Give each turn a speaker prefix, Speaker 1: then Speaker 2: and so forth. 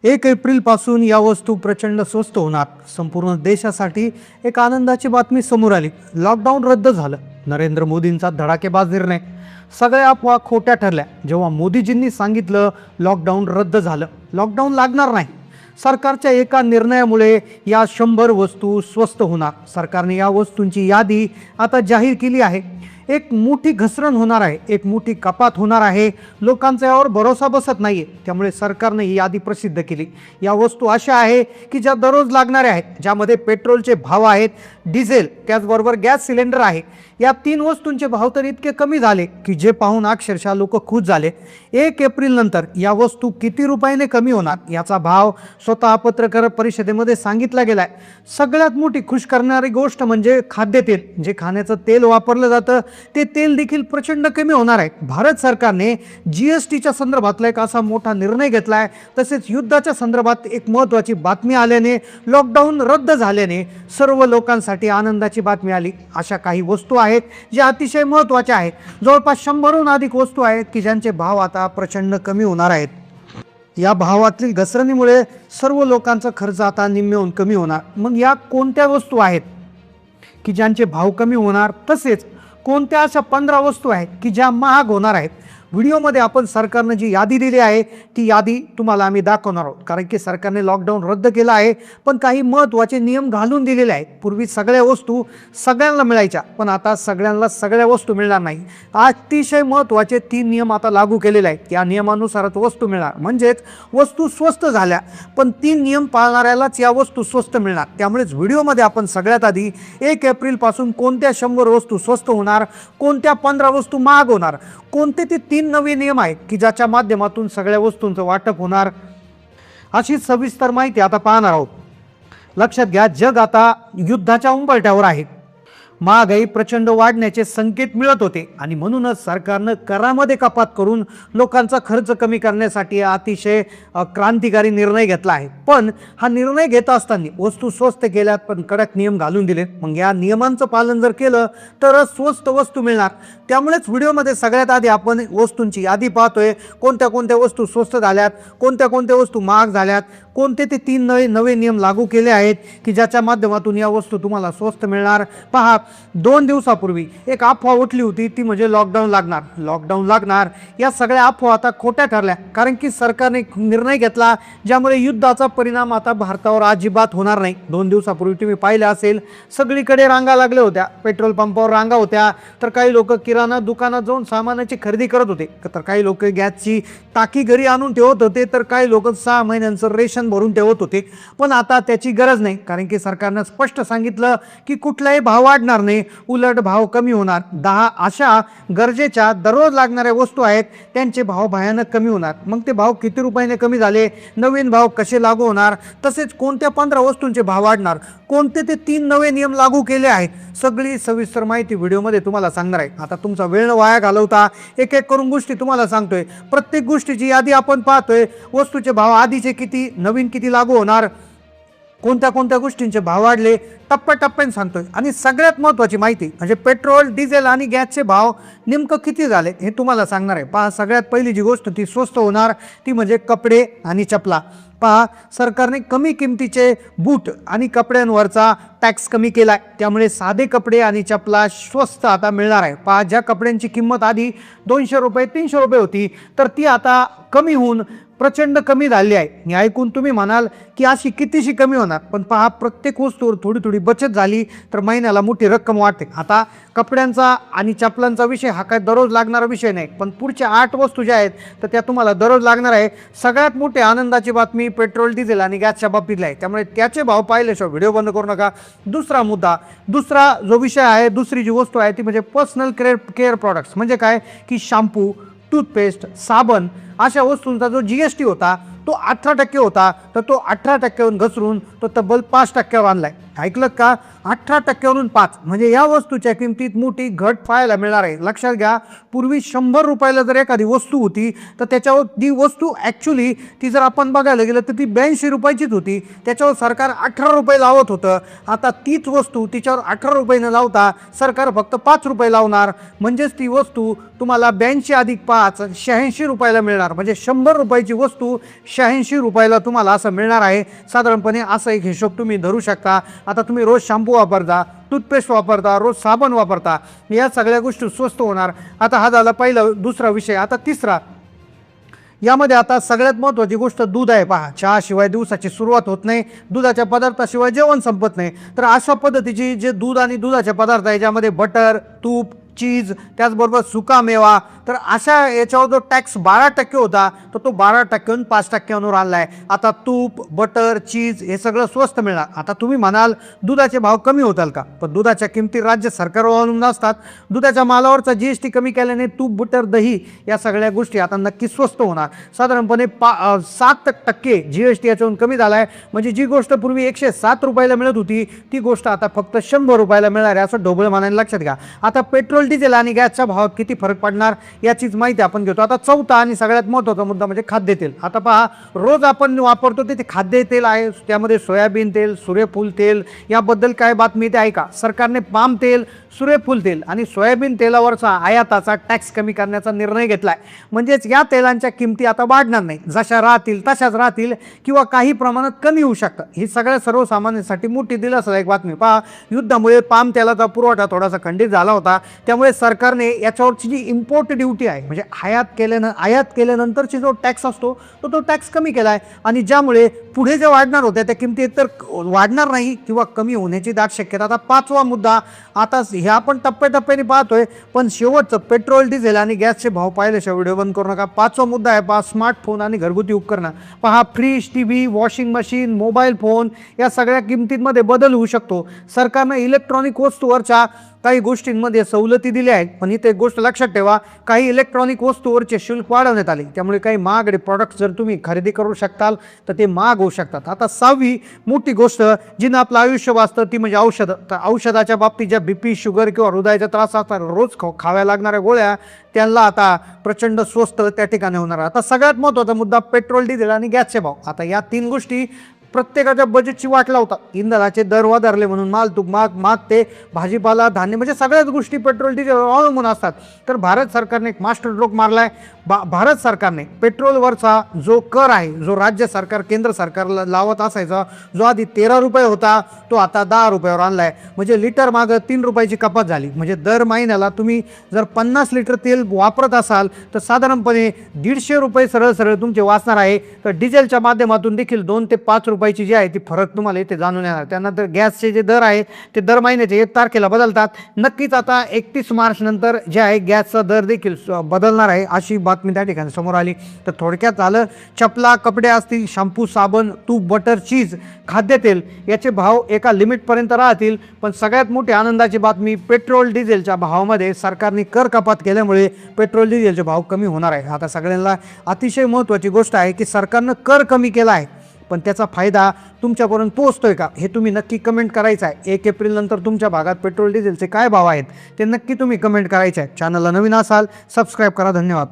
Speaker 1: 1 April पासून या वस्तू प्रचंड स्वस्त होणार. संपूर्ण देशासाठी एक आनंदाची बातमी समोर आली. लॉकडाऊन रद्द झालं. नरेंद्र मोदींचा धडाकेबाज निर्णय. सगळ्या अफवा खोट्या ठरल्या. जेव्हा मोदीजींनी सांगितलं लॉकडाऊन रद्द झालं, लॉकडाऊन लागणार नाही. सरकारच्या एका निर्णयामुळे या 100 वस्तू स्वस्त होणार. सरकारने या वस्तूंची यादी आता जाहीर केली आहे. एक मोठी घसरण होणार आहे, एक मोठी कपात होणार आहे. लोकांचा यावर भरोसा बसत नाहीये, त्यामुळे सरकारने ही यादी प्रसिद्ध केली. या वस्तू अशा आहे की ज्या दररोज लागणाऱ्या आहेत, ज्यामध्ये पेट्रोलचे भाव आहेत, डिझेल, त्याचबरोबर गॅस सिलेंडर आहे. या 3 वस्तूंचे भाव तर इतके कमी झाले की जे पाहून अक्षरशः लोक खुश झाले. 1 एप्रिल नंतर या वस्तू किती रुपयाने कमी होणार याचा भाव स्वतः पत्रकार परिषदेमध्ये सांगितला गेलाय. सगळ्यात मोठी खुश करणारी गोष्ट म्हणजे खाद्यतेल. जे खाण्याचं तेल वापरलं जातं ते तेल देखील प्रचंड कमी होणार आहे. भारत सरकारने GSTच्या संदर्भातला एक असा मोठा निर्णय घेतलाय. तसेच युद्धाच्या संदर्भात एक महत्त्वाची बातमी आल्याने, लॉकडाऊन रद्द झाल्याने सर्व लोकांसाठी आनंदाची बातमी आली. अशा काही वस्तू आहेत ज्या अतिशय महत्त्वाच्या आहेत. जवळपास 100हून अधिक वस्तू आहेत की ज्यांचे भाव आता प्रचंड कमी होणार आहेत. या भावातील घसरणीमुळे सर्व लोकांचा खर्च आता निम्म्याहून कमी होणार. मग या कोणत्या वस्तू आहेत की ज्यांचे भाव कमी होणार? तसेच कोणत्या अशा 15 वस्तू आहेत की ज्या महाग होणार आहेत? व्हिडिओमध्ये आपण सरकारने जी यादी दिली आहे ती यादी तुम्हाला आम्ही दाखवणार आहोत. कारण की सरकारने लॉकडाऊन रद्द केला आहे, पण काही महत्त्वाचे नियम घालून दिलेले आहेत. पूर्वी सगळ्या वस्तू सगळ्यांना मिळायच्या, पण आता सगळ्यांना सगळ्या वस्तू मिळणार नाही. अतिशय महत्त्वाचे 3 नियम आता लागू केलेले आहेत. या नियमानुसारच वस्तू मिळणार. म्हणजेच वस्तू स्वस्त झाल्या, पण 3 नियम पाळणाऱ्यालाच या वस्तू स्वस्त मिळणार. त्यामुळेच व्हिडिओमध्ये आपण सगळ्यात आधी 1 एप्रिल पासून कोणत्या 100 वस्तू स्वस्त होणार, कोणत्या 15 वस्तू महाग होणार, कोणते ते 3 नवे नियम आहेत की ज्याच्या माध्यमातून सगळ्या वस्तूंचं वाटप होणार, अशी सविस्तर माहिती आता पाहणार आहोत. लक्षात घ्या, जग आता युद्धाच्या उंबरठ्यावर आहे. महागाई प्रचंड वाढण्याचे संकेत मिळत होते आणि म्हणूनच सरकारनं करामध्ये कपात करून लोकांचा खर्च कमी करण्यासाठी अतिशय क्रांतिकारी निर्णय घेतला आहे. पण हा निर्णय घेत असताना वस्तू स्वस्त केल्यात, पण कडक नियम घालून दिले. मग या नियमांचं पालन जर केलं तरच स्वस्त वस्तू मिळणार. त्यामुळेच व्हिडिओमध्ये सगळ्यात आधी आपण वस्तूंची यादी पाहतोय. कोणत्या कोणत्या वस्तू स्वस्त झाल्यात, कोणत्या कोणत्या वस्तू महाग झाल्यात, कोणते ते 3 नवे नियम लागू केले आहेत की ज्याच्या माध्यमातून या वस्तू तुम्हाला स्वस्त मिळणार. पहा, 2 दिवसापूर्वी एक अफवा उठली होती, ती म्हणजे लॉकडाऊन लागणार. या सगळ्या अफवा आता खोट्या ठरल्या. कारण की सरकारने निर्णय घेतला ज्यामुळे युद्धाचा परिणाम आता भारतावर अजिबात होणार नाही. 2 दिवसापूर्वी तुम्ही पाहिलं असेल, सगळीकडे रांगा लागल्या होत्या. पेट्रोल पंपावर रांगा होत्या, तर काही लोक किराणा दुकानात जाऊन सामानाची खरेदी करत होते, तर काही लोक गॅसची टाकी घरी आणून ठेवत होते, तर काही लोक 6 महिन्यांचं रेशन भरून ठेवत होते. पण आता त्याची गरज नाही, कारण की सरकारनं स्पष्ट सांगितलं की कुठलाही भाव वाढणार नाही, उलट भाव कमी होणार. 10 अशा गरजेच्या दररोज लागणाऱ्या वस्तू आहेत, त्यांचे भाव भयानक कमी होणार. मग ते भाव किती रुपयाने कमी झाले, नवीन भाव कसे लागू होणार, तसेच कोणत्या 15 वस्तूंचे भाव वाढणार, कोणते ते 3 नवे नियम लागू केले आहेत, सगळी सविस्तर माहिती व्हिडिओमध्ये तुम्हाला सांगणार आहे. आता तुमचा वेळ वाया घालवता एक एक करून गोष्टी तुम्हाला सांगतोय. प्रत्येक गोष्टीची यादी आपण पाहतोय. वस्तूचे भाव आधीचे किती, नवीन किती लागू होणार, कोणत्या कोणत्या गोष्टींचे भाव वाढले, टप्प्याटप्प्याने सांगतोय. आणि सगळ्यात महत्त्वाची माहिती म्हणजे पेट्रोल, डिझेल आणि गॅसचे भाव नेमकं किती झाले हे तुम्हाला सांगणार आहे. पहा, सगळ्यात पहिली जी गोष्ट ती स्वस्त होणार ती म्हणजे कपडे आणि चपला. पहा, सरकारने कमी किमतीचे बूट आणि कपड्यांवरचा टॅक्स कमी केला आहे. त्यामुळे साधे कपडे आणि चपला स्वस्त आता मिळणार आहे. पहा, ज्या कपड्यांची किंमत आधी 200 रुपये 300 रुपये होती, तर ती आता कमी होऊन प्रचंड कमी झाली आहे. हे ऐकून तुम्ही म्हणाल की अशी कितीशी कमी होणार, पण पहा, प्रत्येक वस्तूवर थोडी थोडी बचत झाली तर महिन्याला मोठी रक्कम वाढते. आता कपड्यांचा आणि चपलांचा विषय हा काय दररोज लागणारा विषय नाही, पण पुढच्या 8 वस्तू ज्या आहेत तर त्या तुम्हाला दररोज लागणार आहे. सगळ्यात मोठी आनंदाची बातमी पेट्रोल, डिझेल आणि गॅसच्या बाबतीतला आहे. त्यामुळे त्याचे भाव पाहिल्याशिवाय व्हिडिओ बंद करू नका. दुसरा मुद्दा, दुसरा जो विषय आहे, दुसरी जी वस्तू आहे ती म्हणजे पर्सनल केअर प्रॉडक्ट्स. म्हणजे काय की शॅम्पू, टूथपेस्ट, साबण अशा वस्तूंचा जो GST होता तो 18% होता, तर तो 18%वरून घसरून तो तब्बल 5%वर आणलाय. ऐकलं का? 18% 5, म्हणजे या वस्तूच्या किमतीत मोठी घट पाहायला मिळणार आहे. लक्षात घ्या, पूर्वी 100 रुपयाला जर एखादी वस्तू होती तर त्याच्यावर ती वस्तू ॲक्च्युली ती जर आपण बघायला गेलं तर ती 82 रुपयाचीच होती. त्याच्यावर सरकार 18 रुपये लावत होतं. आता तीच वस्तू तिच्यावर 18 रुपये न लावता सरकार फक्त 5 रुपये लावणार, म्हणजेच ती वस्तू तुम्हाला 82 अधिक 5 86 रुपयाला मिळणार. म्हणजे 100 रुपयाची वस्तू 86 रुपयाला तुम्हाला असं मिळणार आहे. साधारणपणे असा एक हिशोब तुम्ही धरू शकता. आता तुम्ही रोज शॅम्पू वापरता, टूथपेस्ट वापरता, रोज साबण वापरता, या सगळ्या गोष्टी स्वस्त होणार. आता हा झाला पहिला. दुसरा विषय. आता तिसरा, यामध्ये आता सगळ्यात महत्त्वाची गोष्ट दूध आहे. पहा, चहाशिवाय दिवसाची सुरुवात होत नाही, दुधाच्या पदार्थाशिवाय जेवण संपत नाही. तर अशा पद्धतीची जे दूध आणि दुधाचे पदार्थ आहे ज्यामध्ये बटर, तूप, चीज, त्याचबरोबर सुका मेवा, तर अशा याच्यावर जो टॅक्स 12% होता तर तो 12%हून 5%वर आणला आहे. आता तूप, बटर, चीज हे सगळं स्वस्त मिळणार. आता तुम्ही म्हणाल दुधाचे भाव कमी होतील का? पण दुधाच्या किमती राज्य सरकारवर अवलंबून असतात. दुधाच्या मालावरचा GST कमी केल्याने तूप, बटर, दही या सगळ्या गोष्टी आता नक्की स्वस्त होणार. साधारणपणे 7% GST याच्यावरून कमी झाला आहे. म्हणजे जी गोष्ट पूर्वी 107 रुपयाला मिळत होती ती गोष्ट आता फक्त 100 रुपयाला मिळणार आहे, असं ढोबळ मानायला. लक्षात घ्या. आता पेट्रोल, डिझेल आणि गॅसच्या भावात किती फरक पडणार याचीच माहिती आपण घेतो. आता चौथा आणि सगळ्यात महत्त्वाचा मुद्दा म्हणजे खाद्यतेल. आता पहा, रोज आपण वापरतो ते खाद्यतेल आहे, त्यामध्ये सोयाबीन तेल, सूर्यफूल तेल याबद्दल काय बातमी ते ऐका. सरकारने पाम तेल, सूर्यफूल तेल आणि सोयाबीन तेलावरचा आयाताचा टॅक्स कमी करण्याचा निर्णय घेतला आहे. म्हणजेच या तेलांच्या किमती आता वाढणार नाही, जशा राहतील तशाच राहतील किंवा काही प्रमाणात कमी होऊ शकतात. ही सगळ्या सर्वसामान्यांसाठी मोठी दिलासादायक बातमी. पहा, युद्धामुळे पाम तेलाचा पुरवठा थोडासा खंडित झाला होता, त्यामुळे सरकारने याच्यावरची जी इम्पोर्ट ड्युटी आहे म्हणजे आयात केल्यानंतरची जो टॅक्स असतो तो टॅक्स कमी केला आहे. आणि ज्यामुळे पुढे जे वाढणार होत्या त्या किमती एकतर वाढणार नाही किंवा कमी होण्याची दाट शक्यता. आता पाचवा मुद्दा, आता ह्या आपण टप्प्याटप्प्याने पाहतोय, पण शेवटचं पेट्रोल, डिझेल आणि गॅसचे भाव पाहिल्याशिवाय व्हिडिओ बंद करू नका. पाचवा मुद्दा आहे पहा, स्मार्टफोन आणि घरगुती उपकरणं. पहा, fridge, TV, washing machine, mobile phone या सगळ्या किमतींमध्ये बदल होऊ शकतो. सरकारनं इलेक्ट्रॉनिक वस्तूवरच्या काही गोष्टींमध्ये सवलती दिल्या आहेत, पण इथे एक गोष्ट लक्षात ठेवा, काही इलेक्ट्रॉनिक वस्तूवरचे शुल्क वाढवण्यात आले, त्यामुळे काही महागडे प्रॉडक्ट्स जर तुम्ही खरेदी करू शकताल तर ते महाग होऊ शकतात. आता सहावी मोठी गोष्ट जिनं आपलं आयुष्य वाचतं ती म्हणजे औषधं. तर औषधाच्या बाबतीत ज्या BP, शुगर किंवा हृदयाचा त्रास असतात, रोज खाव्या लागणाऱ्या गोळ्या, त्यांना आता प्रचंड स्वस्त त्या ठिकाणी होणार. आता सगळ्यात महत्त्वाचा मुद्दा पेट्रोल, डिझेल आणि गॅसचे भाव. आता या तीन गोष्टी प्रत्येकाच्या बजेटची वाट लावतात. इंधनाचे दर वाढले म्हणून मालतूक महाग ते भाजीपाला, धान्य, म्हणजे सगळ्याच गोष्टी पेट्रोल, डिझेलवर अवलंबून असतात. तर भारत सरकारने एक मास्टर स्ट्रोक मारला आहे. भारत सरकारने पेट्रोलवरचा जो कर आहे, जो राज्य सरकार, केंद्र सरकारला लावत असायचा, जो आधी 13 रुपये होता तो आता 10 रुपयावर आणला आहे. म्हणजे लिटर मागं 3 रुपयाची कपात झाली. म्हणजे दर महिन्याला तुम्ही जर 50 लिटर तेल वापरत असाल तर साधारणपणे 150 रुपये सरळ सरळ तुमचे वाचणार आहे. तर डिझेलच्या माध्यमातून देखील 2 ते 5 रुपयाची जी आहे ती फरक तुम्हाला इथे जाणून येणार. त्यानंतर गॅसचे जे दर आहे ते दर महिन्याचे 1 तारखेला बदलतात. नक्कीच आता 31 मार्च नंतर जे आहे गॅसचा दर देखील बदलणार आहे, अशी बातमी त्या ठिकाणी समोर आली. तर थोडक्यात झालं, चपला, कपडे असतील, शॅम्पू, साबण, तूप, बटर, चीज, खाद्यतेल याचे भाव एका लिमिटपर्यंत राहतील. पण सगळ्यात मोठी आनंदाची बातमी, पेट्रोल, डिझेलच्या भावामध्ये सरकारने कर कपात केल्यामुळे पेट्रोल, डिझेलचे भाव कमी होणार आहे. आता सगळ्यांना अतिशय महत्त्वाची गोष्ट आहे की सरकारनं कर कमी केला आहे, पण त्याचा फायदा तुमच्यापर्यंत पोहोचतोय का हे तुम्ही नक्की कमेंट करायचं आहे. 1 एप्रिल नंतर तुमच्या भागात पेट्रोल, डिझेलचे काय भाव आहेत ते नक्की तुम्ही कमेंट करायचे आहे. चॅनलला नवीन असाल सबस्क्राईब करा. धन्यवाद.